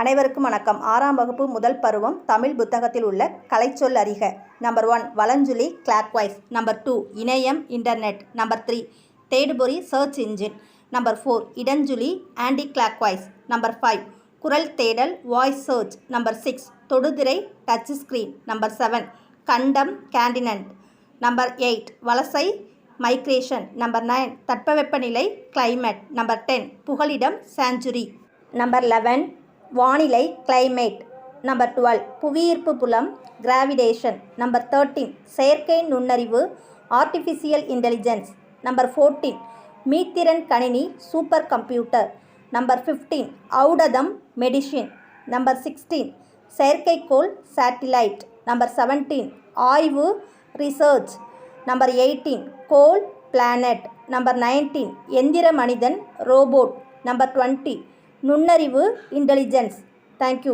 அனைவருக்கும் வணக்கம். 6ஆம் வகுப்பு முதல் பருவம் தமிழ் புத்தகத்தில் உள்ள கலைச்சொல் அறிக. நம்பர் 1 வலஞ்சுழி கிளாக்வைஸ். நம்பர் 2 இணையம் இன்டர்நெட். நம்பர் 3 தேடுபொறி சர்ச் இன்ஜின். நம்பர் 4 இடஞ்சுழி ஆன்டி கிளாக்வைஸ். நம்பர் 5 குரல் தேடல் வாய்ஸ் சர்ச். நம்பர் 6 தொடுதிரை டச் ஸ்கிரீன். நம்பர் 7 கண்டம் காண்டினென்ட். நம்பர் 8 வலசை மைக்ரேஷன். நம்பர் 9 தட்பவெப்பநிலை கிளைமேட். நம்பர் 10 புகலிடம் சாஞ்சுரி. நம்பர் 11 வானிலை கிளைமேட். நம்பர் 12 புவியீர்ப்பு புலம் கிராவிடேஷன். நம்பர் 13 செயற்கை நுண்ணறிவு ஆர்டிஃபிஷியல் இன்டெலிஜென்ஸ். நம்பர் 14 மீத்திறன் கணினி சூப்பர் கம்ப்யூட்டர். நம்பர் 15 ஔடதம் மெடிசின். நம்பர் 16 செயற்கைக்கோள் சேட்டிலைட். நம்பர் 17 ஆய்வு ரிசர்ச். நம்பர் 18 கோல் பிளானட். நம்பர் 19 எந்திர மனிதன் ரோபோட். நம்பர் 20 நுண்ணறிவு இன்டெலிஜென்ஸ். தேங்க்யூ.